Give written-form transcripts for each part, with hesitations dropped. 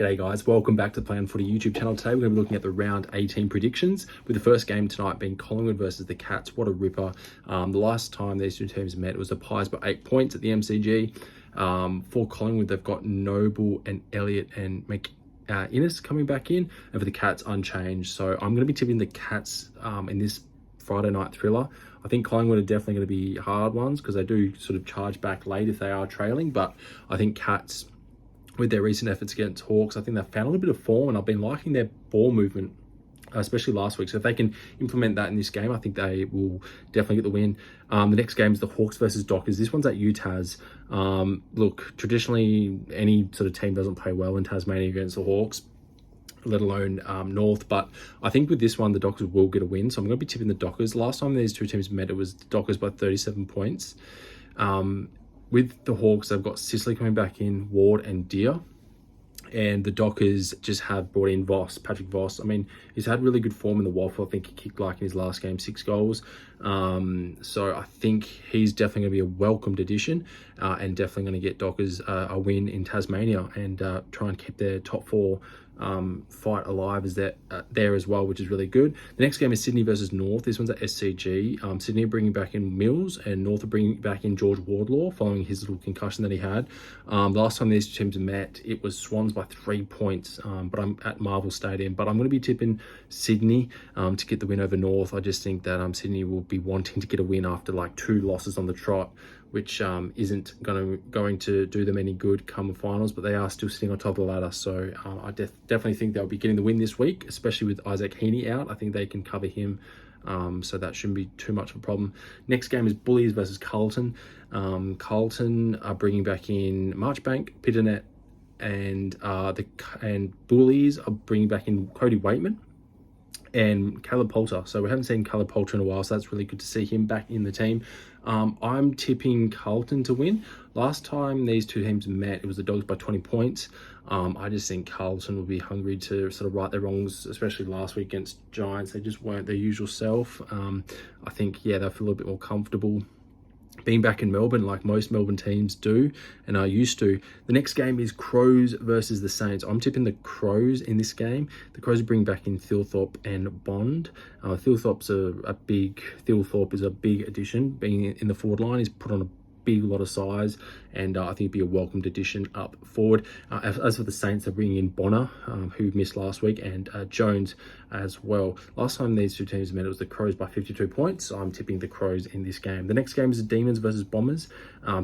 G'day guys, welcome back to the Play on Footy YouTube channel. Today we're going to be looking at the round 18 predictions, with the first game tonight being Collingwood versus the Cats. What a ripper. The last time these two teams met, it was the Pies by 8 points at the MCG. For Collingwood, they've got Noble and Elliott and Innes coming back in, and for the Cats, unchanged. So I'm going to be tipping the Cats in this Friday night thriller. I think Collingwood are definitely going to be hard ones because they do sort of charge back late if they are trailing, but I think Cats, with their recent efforts against Hawks, I think they've found a little bit of form, and I've been liking their ball movement, especially last week. So if they can implement that in this game, I think they will definitely get the win. The next game is the Hawks versus Dockers. This one's at UTAS. Look, traditionally, any sort of team doesn't play well in Tasmania against the Hawks, let alone North. But I think with this one, the Dockers will get a win. So I'm going to be tipping the Dockers. Last time these two teams met, it was the Dockers by 37 points. With the Hawks, they've got Sicily coming back in, Ward and Deer. And the Dockers just have brought in Patrick Voss. I mean, he's had really good form in the Waffle. I think he kicked, like in his last game, 6 goals. So I think he's definitely going to be a welcomed addition, and definitely going to get Dockers a win in Tasmania, and try and keep their top 4 fight alive as there as well, which is really good. The next game is Sydney versus North. This one's at SCG. Sydney are bringing back in Mills, and North are bringing back in George Wardlaw following his little concussion that he had. The last time these teams met, it was Swans by 3 points, but I'm at Marvel Stadium. But I'm going to be tipping Sydney to get the win over North. I just think that Sydney will be wanting to get a win after like 2 losses on the trot, which isn't going to do them any good come the finals, but they are still sitting on top of the ladder. So I definitely think they'll be getting the win this week, especially with Isaac Heaney out. I think they can cover him, so that shouldn't be too much of a problem. Next game is Bullies versus Carlton. Carlton are bringing back in Marchbank, Pitternet, and Bullies are bringing back in Cody Waitman and Caleb Poulter. So we haven't seen Caleb Poulter in a while, so that's really good to see him back in the team. I'm tipping Carlton to win. Last time these two teams met, it was the Dogs by 20 points. I just think Carlton will be hungry to sort of right their wrongs, especially last week against Giants. They just weren't their usual self. I think, yeah, they'll feel a little bit more comfortable being back in Melbourne, like most Melbourne teams do and are used to. The next game is Crows versus the Saints. I'm tipping the Crows in this game. The Crows bring back in Thilthorpe and Bond. Thilthorpe is a big addition. Being in the forward line, he's put on a big lot of size, and I think it'd be a welcomed addition up forward. As for the Saints, they're bringing in Bonner, who missed last week, and Jones as well. Last time these two teams met, it was the Crows by 52 points. So I'm tipping the Crows in this game. The next game is the Demons versus Bombers.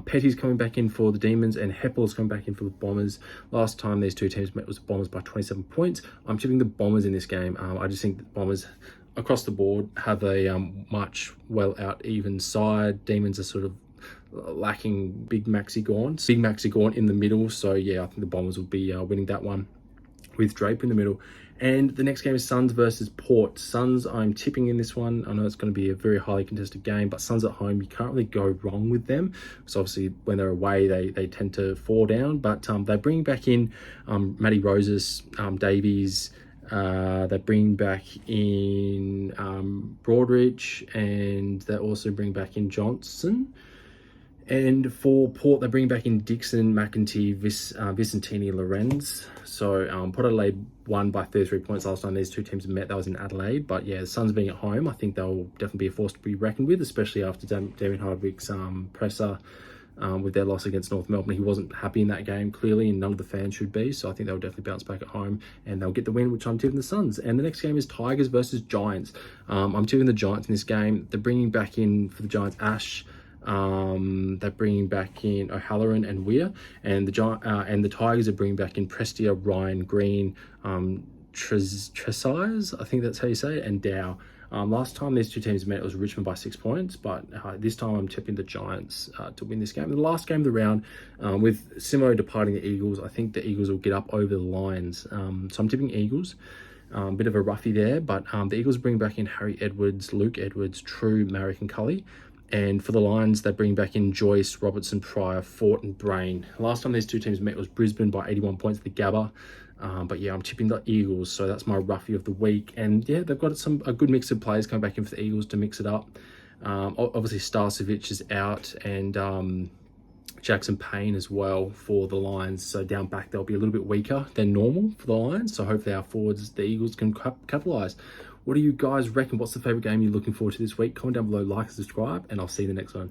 Petty's coming back in for the Demons, and Heppel's coming back in for the Bombers. Last time these two teams met was the Bombers by 27 points. I'm tipping the Bombers in this game. I just think the Bombers across the board have a much well out even side. Demons are sort of lacking Big Maxi Gawn in the middle. So yeah, I think the Bombers will be winning that one with Draper in the middle. And the next game is Suns versus Port. Suns, I'm tipping in this one. I know it's going to be a very highly contested game, but Suns at home, you can't really go wrong with them. So obviously when they're away, they tend to fall down, but they bring back in Matty Roses, Davies. They bring back in Broadridge, and they also bring back in Johnson. And for Port, they bring back in Dixon, McEntee, Vicentini, Lorenz. So Port Adelaide won by 33 points last time these two teams met. That was in Adelaide. But yeah, the Suns being at home, I think they'll definitely be a force to be reckoned with, especially after Damien Hardwick's presser with their loss against North Melbourne. He wasn't happy in that game, clearly, and none of the fans should be. So I think they'll definitely bounce back at home, and they'll get the win, which I'm tipping the Suns. And the next game is Tigers versus Giants. I'm tipping the Giants in this game. They're bringing back in, for the Giants, Ash. They're bringing back in O'Halloran and Weir, and the Tigers are bringing back in Prestia, Ryan, Green, Tresize, I think that's how you say it, and Dow. Last time these two teams met, it was Richmond by 6 points, but this time I'm tipping the Giants to win this game. The last game of the round, with Simo departing the Eagles, I think the Eagles will get up over the Lions. So I'm tipping Eagles. Bit of a roughie there, but the Eagles bring back in Harry Edwards, Luke Edwards, True, Marek and Cully. And for the Lions, they bring back in Joyce, Robertson, Pryor, Fort and Brain. Last time these two teams met was Brisbane by 81 points at the Gabba. But yeah, I'm tipping the Eagles, so that's my roughie of the week. And yeah, they've got a good mix of players coming back in for the Eagles to mix it up. Obviously, Starcevic is out, and Jackson Payne as well for the Lions. So down back, they'll be a little bit weaker than normal for the Lions. So hopefully our forwards, the Eagles, can capitalise. What do you guys reckon? What's the favourite game you're looking forward to this week? Comment down below, like, subscribe, and I'll see you in the next one.